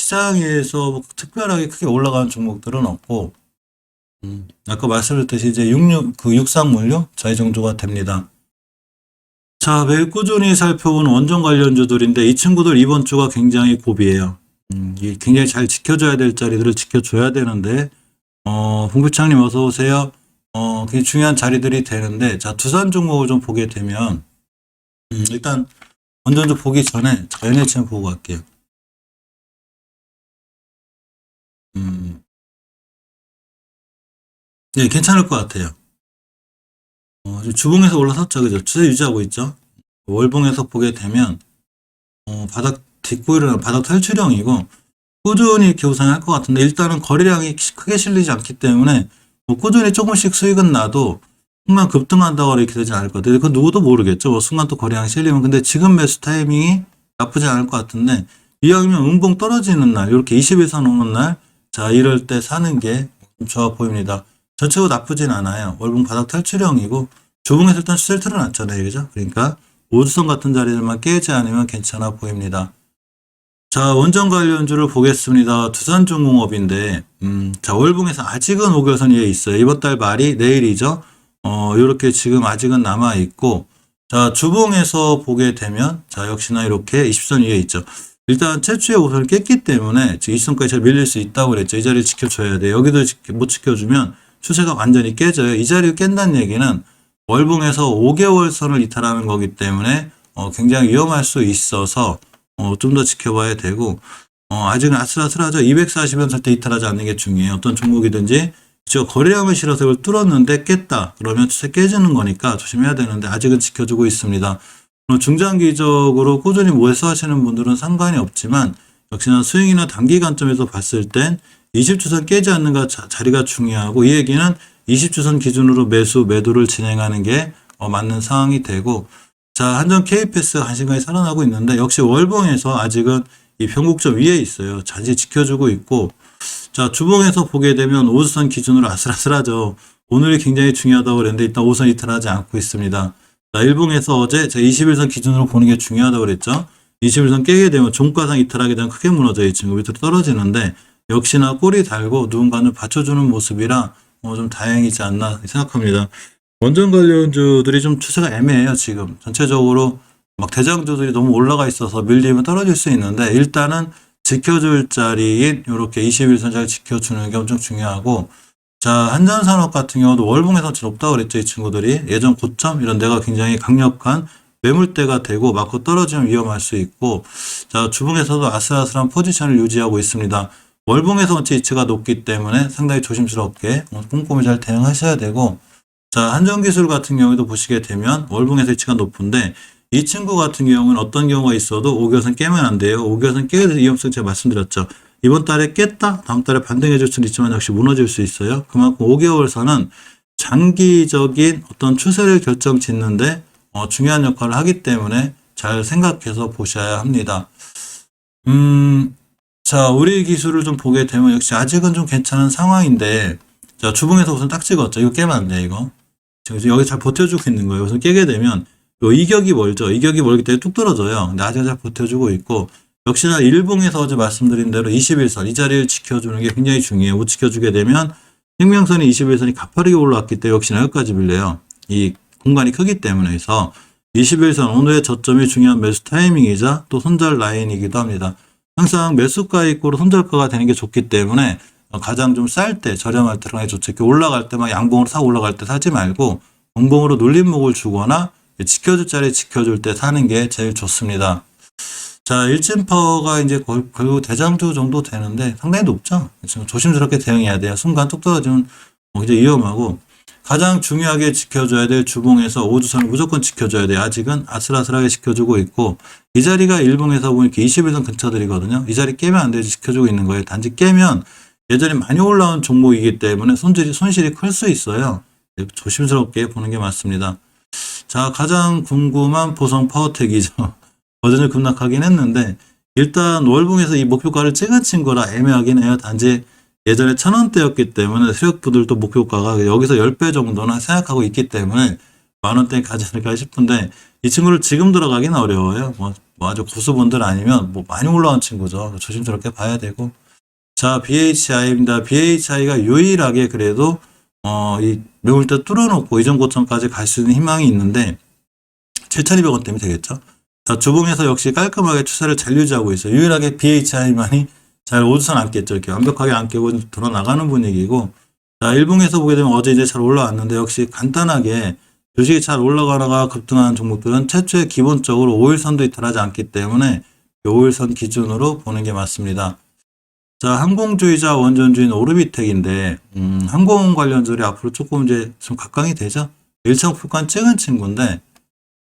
시장에서 뭐 특별하게 크게 올라가는 종목들은 없고, 아까 말씀드렸듯이 이제 63물류 자, 이 정도가 됩니다. 자, 매일 꾸준히 살펴본 원전 관련주들인데 이 친구들 이번 주가 굉장히 고비예요. 이 굉장히 잘 지켜줘야 될 자리들을 지켜줘야 되는데, 홍부창님 어서 오세요. 굉장히 중요한 자리들이 되는데, 자, 두산 종목을 좀 보게 되면, 일단 원전주 보기 전에 자연해체 보고 갈게요. 네, 괜찮을 것 같아요. 주봉에서 올라섰죠, 그죠? 추세 유지하고 있죠. 월봉에서 보게 되면, 바닥 딛고 일어나는 바닥 탈출형이고, 꾸준히 이렇게 우상할 것 같은데, 일단은 거래량이 크게 실리지 않기 때문에, 뭐 꾸준히 조금씩 수익은 나도, 순간 급등한다고 이렇게 되지 않을 것 같아요. 그건 누구도 모르겠죠. 뭐 순간 또 거래량이 실리면. 근데 지금 매수 타이밍이 나쁘지 않을 것 같은데, 이왕이면 음봉 떨어지는 날, 이렇게 20일선 오는 날, 자, 이럴 때 사는 게 좀 좋아 보입니다. 전체적으로 나쁘진 않아요. 월봉 바닥 탈출형이고, 주봉에서 일단 추세를 틀어놨잖아요. 그죠? 그러니까, 오주선 같은 자리들만 깨지 않으면 괜찮아 보입니다. 자, 원전 관련주를 보겠습니다. 두산중공업인데, 자, 월봉에서 아직은 5개선 위에 있어요. 이번 달 말이 내일이죠. 요렇게 지금 아직은 남아있고, 자, 주봉에서 보게 되면, 자, 역시나 이렇게 20선 위에 있죠. 일단 최초의 5선을 깼기 때문에, 지금 20선까지 잘 밀릴 수 있다고 그랬죠. 이 자리를 지켜줘야 돼요. 여기도 못 지켜주면 추세가 완전히 깨져요. 이 자리를 깬다는 얘기는 월봉에서 5개월 선을 이탈하는 거기 때문에, 굉장히 위험할 수 있어서, 좀 더 지켜봐야 되고, 아직은 아슬아슬하죠. 240원 살 때 이탈하지 않는 게 중요해요. 어떤 종목이든지, 저 거래량을 실어서 이걸 뚫었는데 깼다. 그러면 추세 깨지는 거니까 조심해야 되는데, 아직은 지켜주고 있습니다. 중장기적으로 꾸준히 매수하시는 분들은 상관이 없지만, 역시나 스윙이나 단기 관점에서 봤을 땐 20주선 깨지 않는가 자리가 중요하고, 이 얘기는 20주선 기준으로 매도를 진행하는 게 맞는 상황이 되고, 자, 한전 KPS 한신간이 살아나고 있는데, 역시 월봉에서 아직은 이 변곡점 위에 있어요. 자지 지켜주고 있고, 자, 주봉에서 보게 되면 5주선 기준으로 아슬아슬하죠. 오늘이 굉장히 중요하다고 그랬는데, 일단 5선 이탈하지 않고 있습니다. 자, 일봉에서 어제 제가 21선 기준으로 보는 게 중요하다고 그랬죠. 21선 깨게 되면 종가상 이탈하게 되면 크게 무너져 이 친구 밑으로 떨어지는데, 역시나 꼬리 달고 누군가를 받쳐주는 모습이라 좀 다행이지 않나 생각합니다. 원전 관련주들이 좀 추세가 애매해요, 지금. 전체적으로 막 대장주들이 너무 올라가 있어서 밀리면 떨어질 수 있는데, 일단은 지켜줄 자리인 이렇게 21선 잘 지켜주는 게 엄청 중요하고, 자, 한전산업 같은 경우도 월봉에서 제일 높다고 그랬죠, 이 친구들이. 예전 고점 이런 데가 굉장히 강력한 매물대가 되고 맞고 떨어지면 위험할 수 있고, 자, 주봉에서도 아슬아슬한 포지션을 유지하고 있습니다. 월봉에서 원체 이치가 높기 때문에 상당히 조심스럽게 꼼꼼히 잘 대응하셔야 되고, 자, 한전기술 같은 경우에도 보시게 되면 월봉에서 이치가 높은데, 이 친구 같은 경우는 어떤 경우가 있어도 5개선 깨면 안 돼요. 5개선 깨게 돼서 위험성 제가 말씀드렸죠. 이번 달에 깼다 다음 달에 반등해 줄 수는 있지만 역시 무너질 수 있어요. 그만큼 5개월선은 장기적인 어떤 추세를 결정짓는데 중요한 역할을 하기 때문에 잘 생각해서 보셔야 합니다. 자, 우리 기술을 좀 보게 되면 역시 아직은 좀 괜찮은 상황인데, 자, 주봉에서 우선 딱 찍었죠. 이거 깨면 안 돼, 이거. 지금 여기 잘 버텨주고 있는 거예요. 우선 깨게 되면 요 이격이 멀죠. 이격이 멀기 때문에 뚝 떨어져요. 근데 아직 잘 버텨주고 있고, 역시나 일봉에서 어제 말씀드린 대로 21선 이 자리를 지켜주는 게 굉장히 중요해요. 못 지켜주게 되면 생명선이 21선이 가파르게 올라왔기 때문에 역시나 여기까지 밀려요. 이 공간이 크기 때문에. 해서 21선 오늘의 저점이 중요한 매수 타이밍이자 또 손절 라인이기도 합니다. 항상 매수가 있고 손절가가 되는 게 좋기 때문에 가장 좀 쌀 때 저렴할 때 그런 게 좋죠. 이렇게 올라갈 때 막 양봉으로 사고 올라갈 때 사지 말고 음봉으로 눌림목을 주거나 지켜줄 자리 지켜줄 때 사는 게 제일 좋습니다. 자, 일진파워가 이제 결국 대장주 정도 되는데 상당히 높죠. 지금 조심스럽게 대응해야 돼요. 순간 뚝 떨어지면 이제 위험하고, 가장 중요하게 지켜줘야 될 주봉에서 5주선을 무조건 지켜줘야 돼요. 아직은 아슬아슬하게 지켜주고 있고, 이 자리가 일봉에서 보면 이렇게 21선 근처들이거든요. 이 자리 깨면 안 되지 지켜주고 있는 거예요. 단지 깨면 예전에 많이 올라온 종목이기 때문에 손실이 클 수 있어요. 조심스럽게 보는 게 맞습니다. 자, 가장 궁금한 보성 파워텍이죠. 버전을 급락하긴 했는데, 일단 월봉에서 이 목표가를 찍은 친구라 애매하긴 해요. 단지 예전에 1,000원대였기 때문에 세력부들도 목표가가 여기서 10배 정도나 생각하고 있기 때문에 만원대 가지 않을까 싶은데, 이 친구를 지금 들어가기는 어려워요. 뭐 아주 고수분들 아니면 뭐 많이 올라간 친구죠. 조심스럽게 봐야 되고. 자, BHI입니다. BHI가 유일하게 그래도 이 매물대 뚫어놓고 이전 고점까지 갈 수 있는 희망이 있는데 7,200원 때문에 되겠죠. 자, 주봉에서 역시 깔끔하게 추세를 잘 유지하고 있어요. 유일하게 BHI만이 잘 오주선 안 깼죠. 이렇게 완벽하게 안 깨고 돌아 나가는 분위기고. 자, 일봉에서 보게 되면 어제 이제 잘 올라왔는데 역시 간단하게 주식이 잘 올라가다가 급등하는 종목들은 최초에 기본적으로 5일선도 이탈하지 않기 때문에 5일선 기준으로 보는 게 맞습니다. 자, 항공주의자 원전주인 오르비텍인데, 항공 관련주들이 앞으로 조금 이제 좀 각광이 되죠? 일정폭간 찍은 친구인데,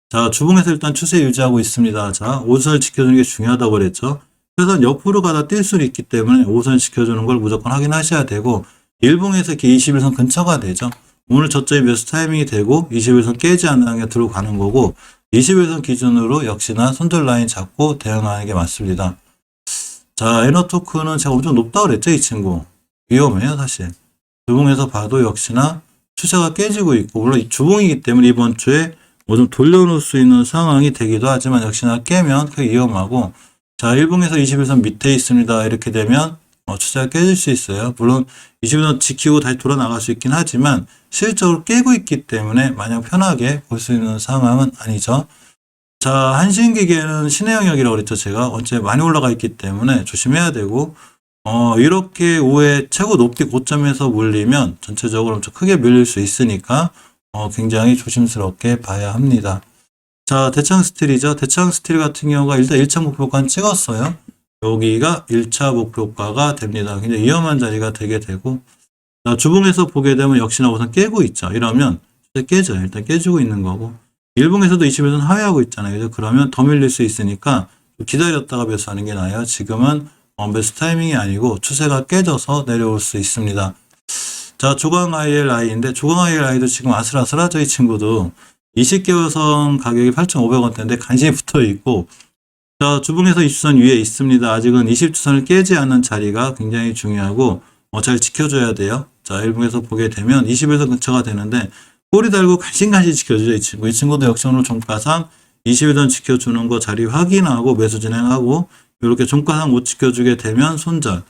자, 주봉에서 일단 추세 유지하고 있습니다. 자, 5선을 지켜주는 게 중요하다고 그랬죠? 그래서 옆으로 가다 뛸 수는 있기 때문에 5선 지켜주는 걸 무조건 확인하셔야 되고, 일봉에서 이렇게 21선 근처가 되죠? 오늘 저점이 매수 타이밍이 되고, 21선 깨지 않는 게 들어가는 거고, 21선 기준으로 역시나 손절 라인 잡고 대응하는 게 맞습니다. 자, 에너토크는 제가 엄청 높다고 그랬죠, 이 친구. 위험해요, 사실. 주봉에서 봐도 역시나 추세가 깨지고 있고, 물론 주봉이기 때문에 이번 주에 뭐 좀 돌려놓을 수 있는 상황이 되기도 하지만 역시나 깨면 크게 위험하고, 자, 일봉에서 21선 밑에 있습니다. 이렇게 되면 추세가 깨질 수 있어요. 물론 21선 지키고 다시 돌아 나갈 수 있긴 하지만 실적으로 깨고 있기 때문에 마냥 편하게 볼 수 있는 상황은 아니죠. 자, 한신기계는 신의 영역이라고 그랬죠. 제가 언제 많이 올라가 있기 때문에 조심해야 되고, 이렇게 우회 최고 높이 고점에서 몰리면 전체적으로 엄청 크게 밀릴 수 있으니까, 굉장히 조심스럽게 봐야 합니다. 자, 대창스틸이죠. 대창스틸 같은 경우가 일단 1차 목표가는 찍었어요. 여기가 1차 목표가가 됩니다. 굉장히 위험한 자리가 되게 되고, 자, 주봉에서 보게 되면 역시나 우선 깨고 있죠. 이러면 깨져요. 일단 깨지고 있는 거고. 일봉에서도 21선 하회하고 있잖아요. 그러면 더 밀릴 수 있으니까 기다렸다가 매수하는 게 나아요. 지금은 매수 타이밍이 아니고 추세가 깨져서 내려올 수 있습니다. 자, 조강 ILI인데 조강 ILI도 지금 아슬아슬하죠. 이 친구도 20개월선 가격이 8,500원대인데 간신히 붙어 있고, 자, 주봉에서 20선 위에 있습니다. 아직은 20주선을 깨지 않는 자리가 굉장히 중요하고 잘 지켜줘야 돼요. 자, 일봉에서 보게 되면 21선 근처가 되는데 꼬리 달고 간신간신 지켜주죠, 이 친구. 이 친구도 역시 오늘 종가상 21선 지켜주는 거 자리 확인하고 매수 진행하고, 이렇게 종가상 못 지켜주게 되면 손절.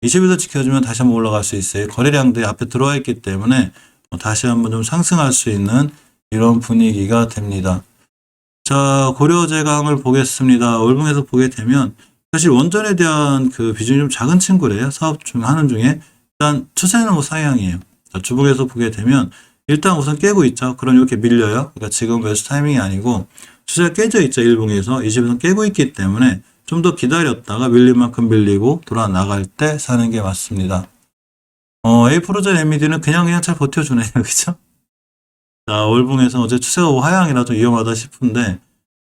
21선 지켜주면 다시 한번 올라갈 수 있어요. 거래량들이 앞에 들어와 있기 때문에 다시 한번 좀 상승할 수 있는 이런 분위기가 됩니다. 자, 고려제강을 보겠습니다. 월봉에서 보게 되면 사실 원전에 대한 그 비중이 좀 작은 친구래요. 사업 중 하는 중에. 일단 추세는 뭐 상향이에요. 자, 주봉에서 보게 되면 일단 우선 깨고 있죠. 그럼 이렇게 밀려요. 그러니까 지금 매수 타이밍이 아니고 추세가 깨져 있죠. 일봉에서 20선 깨고 있기 때문에 좀 더 기다렸다가 밀릴 만큼 밀리고 돌아 나갈 때 사는 게 맞습니다. A 프로젠 MED는 그냥 잘 버텨주네요. 그죠? 자, 월봉에서 어제 추세가 하향이라 좀 위험하다 싶은데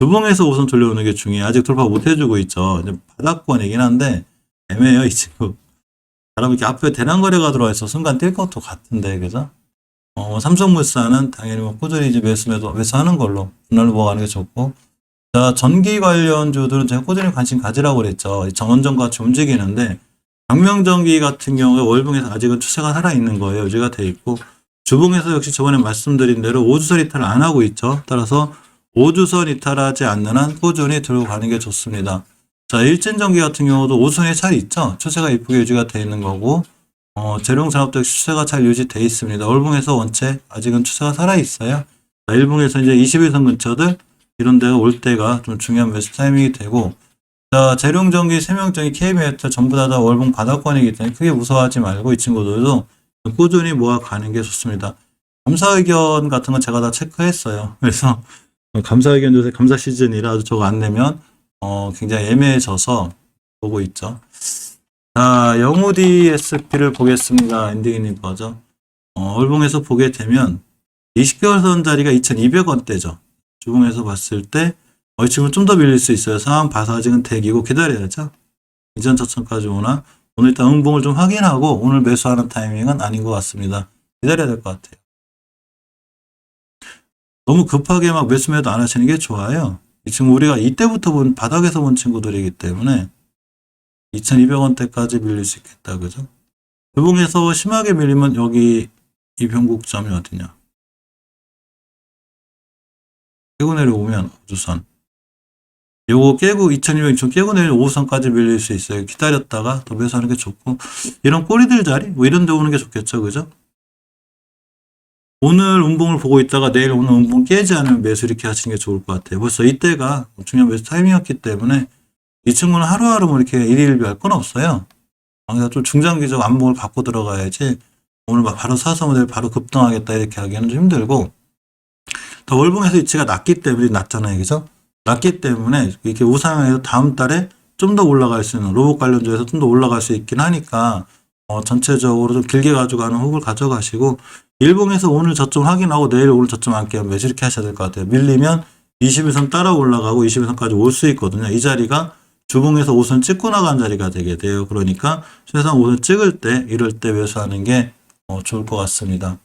주봉에서 우선 돌려오는 게 중요해요. 아직 돌파 못 해주고 있죠. 이제 바닥권이긴 한데 애매해요, 이 친구. 사람 이렇게 앞에 대량거래가 들어와 있어 순간 뛸 것도 같은데, 그죠? 삼성물산은 당연히 뭐 꾸준히 이제 매수하는 걸로 분할로 먹어가는 게 좋고, 자, 전기 관련주들은 제가 꾸준히 관심 가지라고 그랬죠. 정원전 같이 움직이는데, 광명전기 같은 경우에 월봉에서 아직은 추세가 살아있는 거예요. 유지가 돼 있고, 주봉에서 역시 저번에 말씀드린 대로 5주선 이탈을 안 하고 있죠. 따라서 5주선 이탈하지 않는 한 꾸준히 들고 가는 게 좋습니다. 자, 일진전기 같은 경우도 5주선이 잘 있죠. 추세가 이쁘게 유지가 돼 있는 거고, 재룡산업도 역시 추세가 잘 유지돼 있습니다. 월봉에서 원체 아직은 추세가 살아있어요. 자, 일봉에서 이제 21선 근처들 이런 데가 올 때가 좀 중요한 매수 타이밍이 되고, 자, 재룡전기, 세명전기, KB메탈 전부 다 월봉 바닥권이기 때문에 크게 무서워하지 말고 이 친구들도 꾸준히 모아가는 게 좋습니다. 감사의견 같은 건 제가 다 체크했어요. 그래서 감사의견 요새 감사 시즌이라 아주 저거 안 내면 굉장히 애매해져서 보고 있죠. 자, 영우디 SP를 보겠습니다. 엔딩이님 거죠. 월봉에서 보게 되면 20개월선 자리가 2,200원대죠. 주봉에서 봤을 때 지금 좀 더 밀릴 수 있어요. 상황 봐서 아직은 대기고 기다려야죠. 이전 저점까지 오나. 오늘 일단 음봉을 좀 확인하고 오늘 매수하는 타이밍은 아닌 것 같습니다. 기다려야 될 것 같아요. 너무 급하게 막 매수매도 안 하시는 게 좋아요. 지금 우리가 이때부터 바닥에서 본 친구들이기 때문에 2,200원대까지 밀릴 수 있겠다. 그죠? 주봉에서 심하게 밀리면 여기 이 변곡점이 어디냐. 최고 내려오면 우주선. 요거 깨고 2200 깨고 내일 5호선까지 밀릴 수 있어요. 기다렸다가 더 매수하는 게 좋고, 이런 꼬리들 자리 뭐 이런 데 오는 게 좋겠죠. 그죠? 오늘 운봉을 보고 있다가 내일 오늘 운봉 깨지 않으면 매수 이렇게 하시는 게 좋을 것 같아요. 벌써 이때가 중요한 매수 타이밍이었기 때문에 이 친구는 하루하루 뭐 이렇게 일일비할 건 없어요. 그래서 좀 중장기적 안목을 갖고 들어가야지 오늘 막 바로 사서 내일 바로 급등하겠다 이렇게 하기에는 좀 힘들고, 더 월봉에서 위치가 낮기 때문에 낮잖아요. 그죠? 낮기 때문에 이렇게 우상향해서 다음 달에 좀 더 올라갈 수 있는 로봇 관련주에서 좀 더 올라갈 수 있긴 하니까 전체적으로 좀 길게 가져가는 호흡을 가져가시고, 일봉에서 오늘 저점 확인하고 내일 오늘 저점 안 깨면 매수 이렇게 하셔야 될 것 같아요. 밀리면 21선 따라 올라가고 21선까지 올 수 있거든요. 이 자리가 주봉에서 5선 찍고 나간 자리가 되게 돼요. 그러니까 최소한 5선 찍을 때 이럴 때 매수하는 게 좋을 것 같습니다.